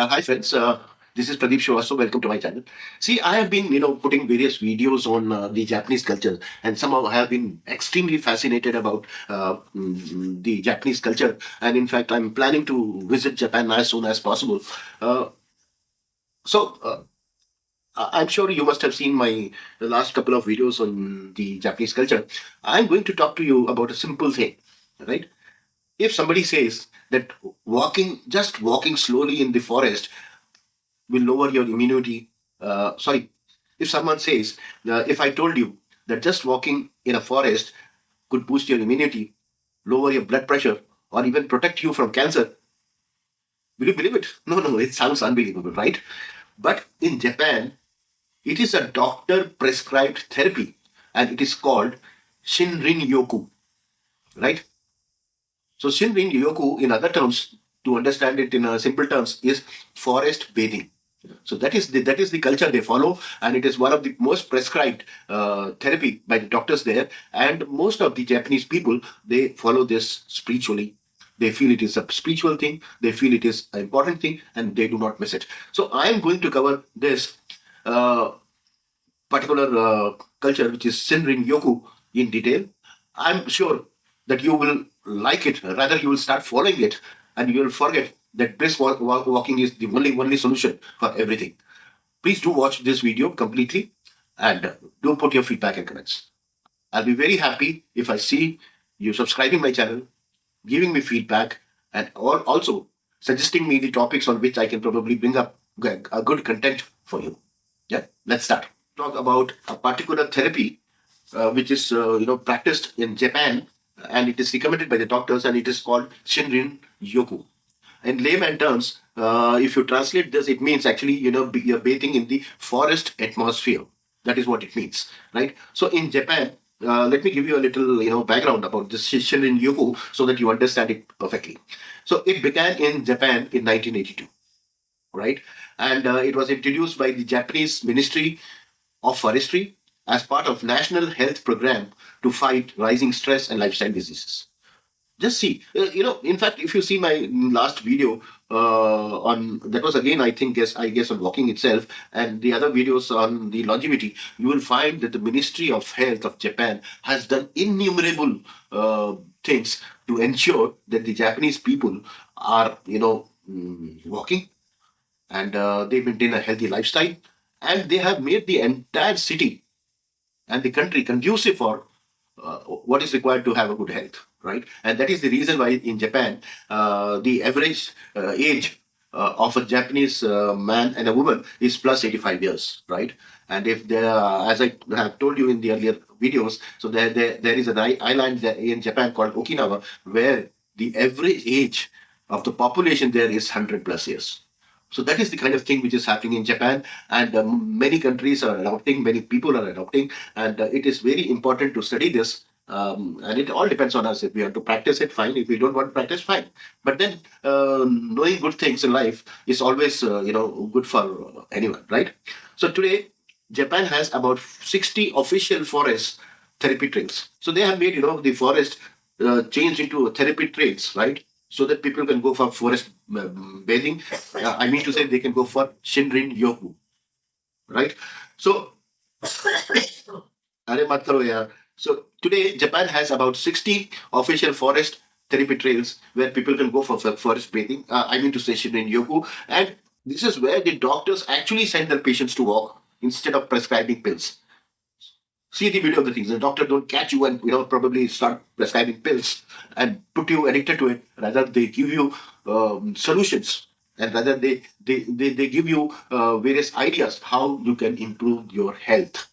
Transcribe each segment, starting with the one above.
Hi friends, this is Pradeep Srivastava. Welcome to my channel. See, I have been, putting various videos on the Japanese culture, and somehow I have been extremely fascinated about the Japanese culture. And in fact, I'm planning to visit Japan as soon as possible. Uh, so, I'm sure you must have seen my last couple of videos on the Japanese culture. I'm going to talk to you about a simple thing, right? If somebody says that just walking slowly in the forest will lower your immunity. Sorry, if someone says, if I told you that just walking in a forest could boost your immunity, lower your blood pressure, or even protect you from cancer, will you believe it? No, it sounds unbelievable, right? But in Japan, it is a doctor prescribed therapy and it is called Shinrin Yoku, right? So Shinrin Yoku, in other terms, to understand it in simple terms, is forest bathing. So that is the culture they follow, and it is one of the most prescribed therapy by the doctors there. And most of the Japanese people, they follow this spiritually. They feel it is a spiritual thing. They feel it is an important thing, and they do not miss it. So I am going to cover this uh, particular culture, which is Shinrin Yoku, in detail. I'm sure that you will like it. Rather, you will start following it, and you will forget that brisk walking is the only solution for everything. Please do watch this video completely, and do put your feedback and comments. I'll be very happy if I see you subscribing my channel, giving me feedback, and also suggesting me the topics on which I can probably bring up a good content for you. Yeah, let's start. Talk about a particular therapy which is practiced in Japan, and it is recommended by the doctors, and it is called Shinrin Yoku. In layman terms, if you translate this, it means actually you're bathing in the forest atmosphere. That is what it means, right? So in Japan, let me give you a little background about this Shinrin Yoku so that you understand it perfectly. So it began in Japan in 1982, right? And it was introduced by the Japanese Ministry of Forestry as part of National Health Program to fight rising stress and lifestyle diseases. Just see, in fact, if you see my last video on that was again, I guess on walking itself, and the other videos on the longevity, you will find that the Ministry of Health of Japan has done innumerable things to ensure that the Japanese people are, walking, and they maintain a healthy lifestyle, and they have made the entire city and the country conducive for what is required to have a good health, right? And that is the reason why in Japan, the average age of a Japanese man and a woman is plus 85 years, right? And if there, as I have told you in the earlier videos, so there is an island there in Japan called Okinawa, where the average age of the population there is 100 plus years. So that is the kind of thing which is happening in Japan, and many countries are adopting, many people are adopting, and it is very important to study this. And it all depends on us. If we want to practice it, fine. If we don't want to practice, fine. But then knowing good things in life is always, good for anyone, right? So today, Japan has about 60 official forest therapy trails. So they have made, the forest changed into therapy trails, right? So that people can go for forest bathing. I mean to say they can go for Shinrin Yoku, right? So, अरे मत करो यार. So today Japan has about 60 official forest therapy trails where people can go for forest bathing. I mean to say Shinrin Yoku, and this is where the doctors actually send their patients to walk instead of prescribing pills. See the video of the things. The doctor don't catch you and probably start prescribing pills and put you addicted to it. Rather, they give you solutions, and rather they give you various ideas how you can improve your health,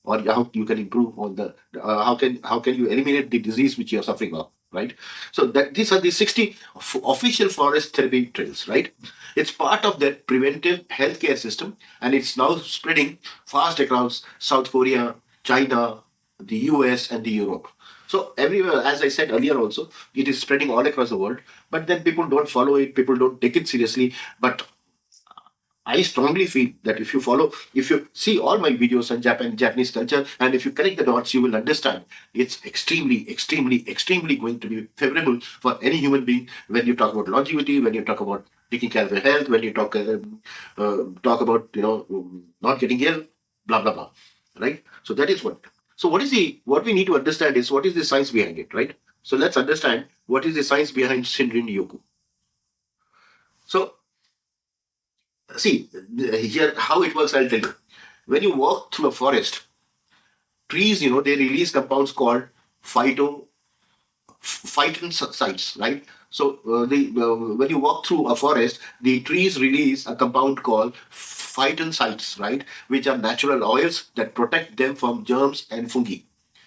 or how you can improve on the how can you eliminate the disease which you are suffering of, right? So that these are the 60 official forest therapy trails, right? It's part of their preventive healthcare system, and it's now spreading fast across South Korea, China, the US, and the Europe. So everywhere, as I said earlier also, it is spreading all across the world. But then people don't follow it, people don't take it seriously. But I strongly feel that if you see all my videos on Japanese culture, and if you connect the dots, you will understand it's extremely going to be favorable for any human being when you talk about longevity, when you talk about taking care of your health, when you talk about not getting ill, blah blah blah, right? So that is what. So what we need to understand is what is the science behind it, right? So let's understand what is the science behind Shinrin Yoku. So see here how it works. I'll tell you. When you walk through a forest, trees, they release compounds called phyto phytoncides, right? So when you walk through a forest, the trees release a compound called phytoncides, right, which are natural oils that protect them from germs and fungi.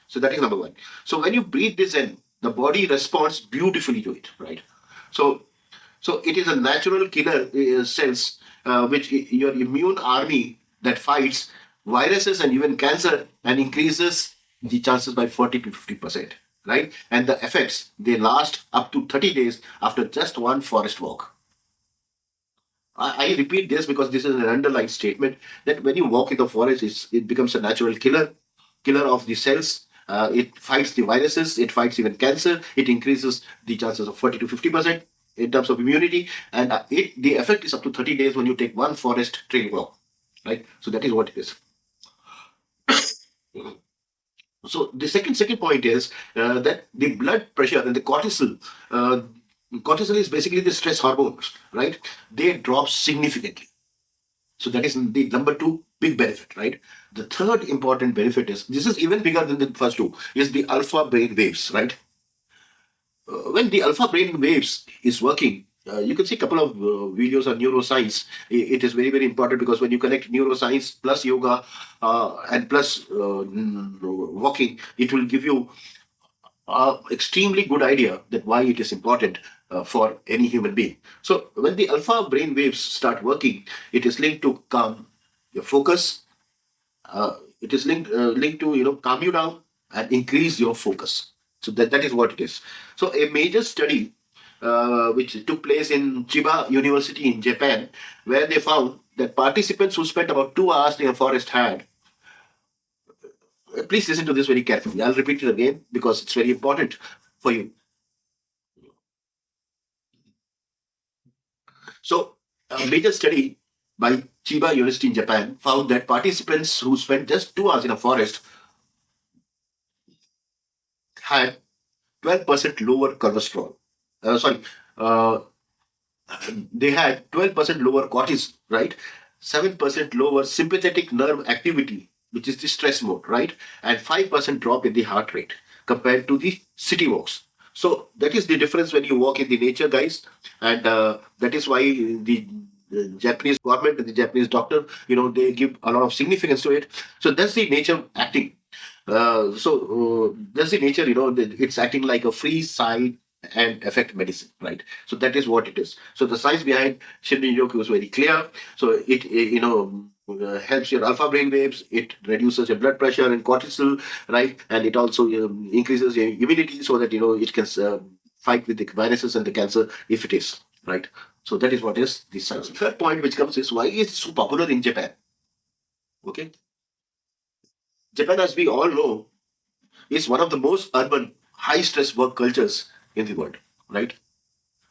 So that is number one. So when you breathe this in, the body responds beautifully to it, right? So so it is a natural killer cells, which your immune army that fights viruses and even cancer and increases the chances by 40 to 50%, right? And the effects, they last up to 30 days after just one forest walk. I repeat this because this is an underlying statement that when you walk in the forest, it becomes a natural killer of the cells. It fights the viruses, it fights even cancer, it increases the chances of 40 to 50% in terms of immunity, and the effect is up to 30 days when you take one forest trail walk, right? So that is what it is. So the second point is that the blood pressure and the cortisol. Cortisol is basically the stress hormones, right? They drop significantly. So that is the number two big benefit, right? The third important benefit is this is even bigger than the first two is the alpha brain waves, right? When the alpha brain waves is working, you can see a couple of videos on neuroscience. It is very, very important because when you connect neuroscience plus yoga and plus walking, it will give you extremely good idea that why it is important for any human being. So when the alpha brain waves start working, it is linked to calm your focus. It is linked to calm you down and increase your focus. So that is what it is. So a major study which took place in Chiba University in Japan, where they found that participants who spent about 2 hours in a forest had. Please listen to this very carefully. I'll repeat it again because it's very important for you. So, a major study by Chiba University in Japan found that participants who spent just 2 hours in a forest had 12% lower cholesterol. Sorry, uh, they had 12% lower cortisol, right? 7% lower sympathetic nerve activity, which is the stress mode, right? And 5% drop in the heart rate compared to the city walks. So that is the difference when you walk in the nature, guys. And that is why the Japanese government and the Japanese doctor, they give a lot of significance to it. So that's the nature acting. That's the nature, it's acting like a free side and effect medicine, right? So that is what it is. So the science behind Shinrin Yoku is very clear. So helps your alpha brain waves. It reduces your blood pressure and cortisol, right? And it also increases your immunity so that it can fight with the viruses and the cancer if it is, right? So that is what is the science. Third point which comes is why is it so popular in Japan? Okay, Japan, as we all know, is one of the most urban, high stress work cultures in the world, right?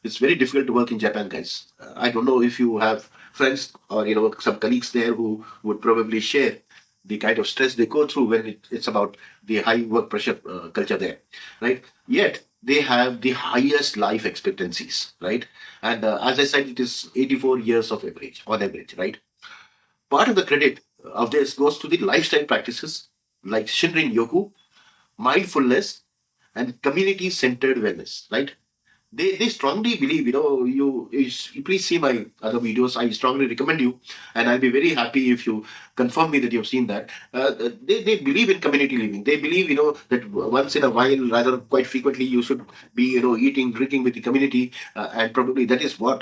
It's very difficult to work in Japan, guys. I don't know if you have friends or some colleagues there who would probably share the kind of stress they go through when it's about the high work pressure culture there, right? Yet they have the highest life expectancies, right? And as I said, it is 84 years of average on average, right? Part of the credit of this goes to the lifestyle practices like Shinrin Yoku, mindfulness, and community centered wellness, right? They strongly believe, you please see my other videos. I strongly recommend you, and I'll be very happy if you confirm me that you've seen that. They believe in community living. They believe, that once in a while, rather quite frequently, you should be, eating, drinking with the community, and probably that is what,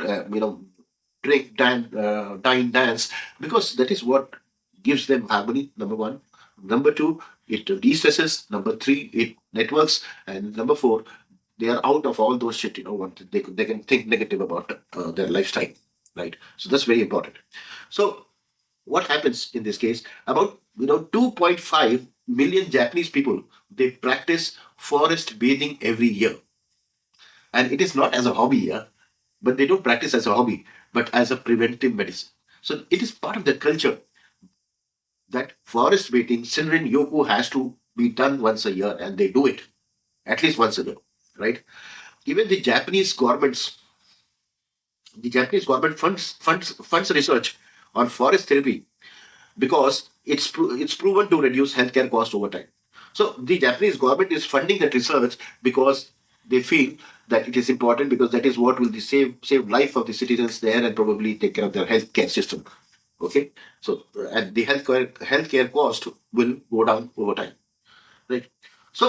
drink, dine, dance, because that is what gives them harmony, number one. Number two, it de-stresses. Number three, it networks. And number four, they are out of all those shit, what they can think negative about their lifestyle, right? So that's very important. So what happens in this case? About 2.5 million Japanese people, they practice forest bathing every year, and it is not as a hobby. Yeah, but they don't practice as a hobby, but as a preventive medicine. So it is part of the culture that forest bathing, Shinrin Yoku has to be done once a year, and they do it at least once a year, right? Even the Japanese government funds research on forest therapy because it's proven to reduce healthcare costs over time. So the Japanese government is funding that research because they feel that it is important, because that is what will save life of the citizens there and probably take care of their healthcare system. Okay, so and the healthcare cost will go down over time, right? So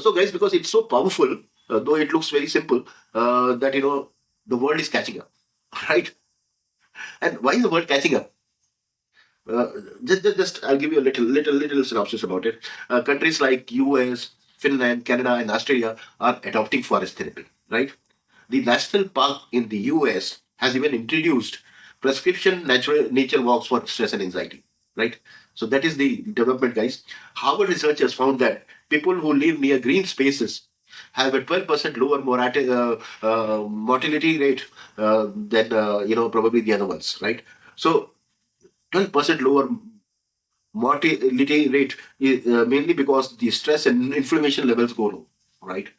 so guys, because it's so powerful, though it looks very simple, that the world is catching up, right? And why is the world catching up? Uh, just I'll give you a little synopsis about it. Countries like US, Finland, Canada, and Australia are adopting forest therapy, right? The national park in the US has even introduced prescription natural nature walks for stress and anxiety, right? So that is the development, guys. Harvard researchers found that people who live near green spaces have a 12% lower mortality rate than probably the other ones, right? So 12% lower mortality rate is mainly because the stress and inflammation levels go low, right?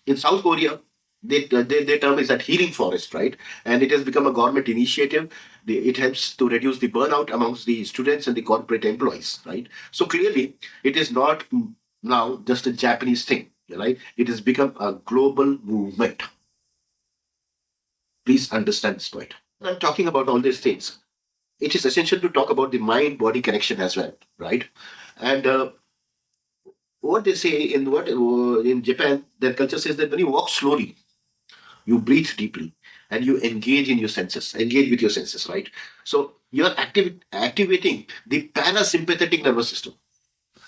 In South Korea, they term is that healing forest, right? And it has become a government initiative. It helps to reduce the burnout amongst the students and the corporate employees, right? So clearly, it is not now just a Japanese thing, right? It has become a global movement. Please understand this point. I'm talking about all these things. It is essential to talk about the mind-body connection as well, right? And what they say in Japan, their culture says that when you walk slowly, you breathe deeply, and you engage with your senses, right? So you're activating the parasympathetic nervous system.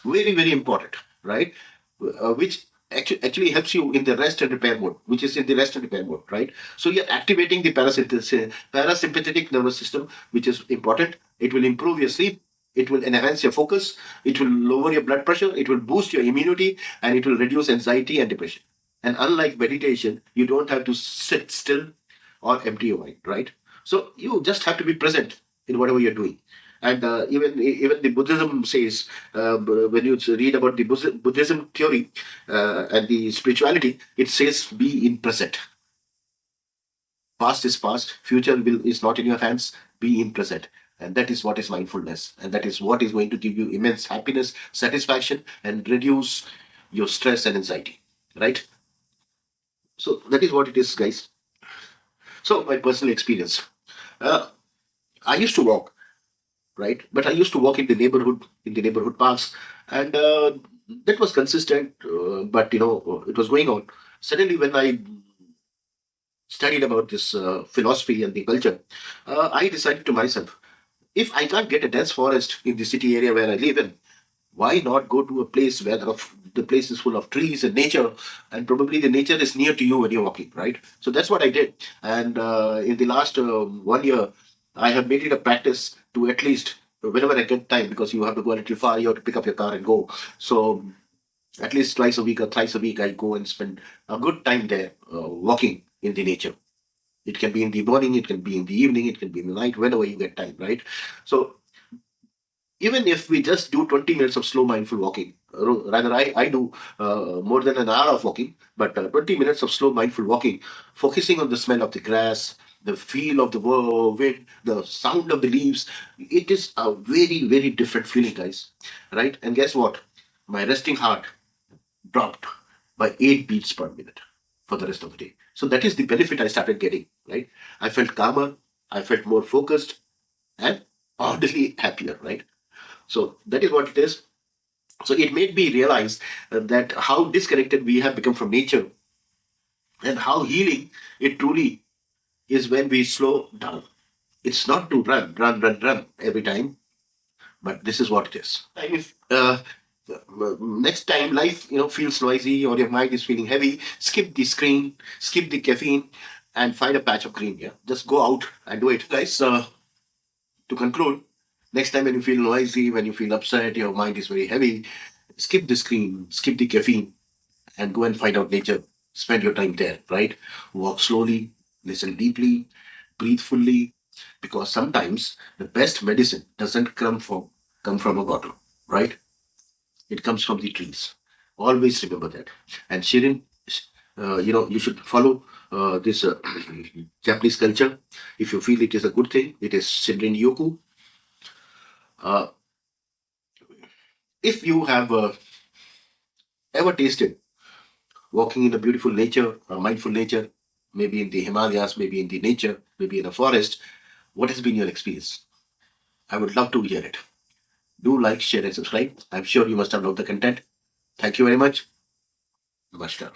Very, very important, right? Which actually helps you in the rest and repair mode, which is in the rest and repair mode, right? So you're activating the parasympathetic nervous system, which is important. It will improve your sleep. It will enhance your focus. It will lower your blood pressure. It will boost your immunity, and it will reduce anxiety and depression. And unlike meditation, you don't have to sit still or empty your mind, right? So you just have to be present in whatever you're doing. And even the Buddhism says, when you read about the Buddhism theory and the spirituality, it says be in present. Past is past, future is not in your hands. Be in present. And that is what is mindfulness. And that is what is going to give you immense happiness, satisfaction, and reduce your stress and anxiety. Right? So that is what it is, guys. So my personal experience. Uh, I used to walk, right? But I used to walk in the neighborhood parks, and that was consistent. But it was going on. Suddenly, when I studied about this philosophy and the culture, I decided to myself, if I can't get a dense forest in the city area where I live in, why not go to a place where the place is full of trees and nature, and probably the nature is near to you when you're walking, right? So that's what I did. And in the last 1 year, I have made it a practice to at least, whenever I get time, because you have to go a little far, you have to pick up your car and go. So at least twice a week or thrice a week, I go and spend a good time there walking in the nature. It can be in the morning, it can be in the evening, it can be in the night, whenever you get time, right? So even if we just do 20 minutes of slow mindful walking, rather I do more than an hour of walking, but 20 minutes of slow mindful walking, focusing on the smell of the grass, the feel of the wind, the sound of the leaves, it is a very, very different feeling, guys, right? And guess what? My resting heart dropped by 8 beats per minute for the rest of the day. So that is the benefit I started getting, right? I felt calmer, I felt more focused, and oddly happier, right? So that is what it is. So it made me realize that how disconnected we have become from nature, and how healing it truly is when we slow down. It's not to run every time, but this is what it is. And if next time life feels noisy or your mind is feeling heavy, skip the screen, skip the caffeine, and find a patch of green. Yeah, just go out and do it, guys. To conclude, next time when you feel noisy, when you feel upset, your mind is very heavy, skip the screen, skip the caffeine, and go and find out nature. spend your time there, right? Walk slowly, listen deeply, breathe fully, because sometimes the best medicine doesn't come from a bottle, right? It comes from the trees. Always remember that. And Shirin, you should follow this Japanese culture. If you feel it is a good thing, it is Shinrin Yoku. Uh, if you have ever tasted walking in a beautiful nature, mindful nature, maybe in the Himalayas, maybe in the nature, maybe in a forest, what has been your experience? I would love to hear it. Do like, share, and subscribe. I'm sure you must have loved the content. Thank you very much. Namaskar.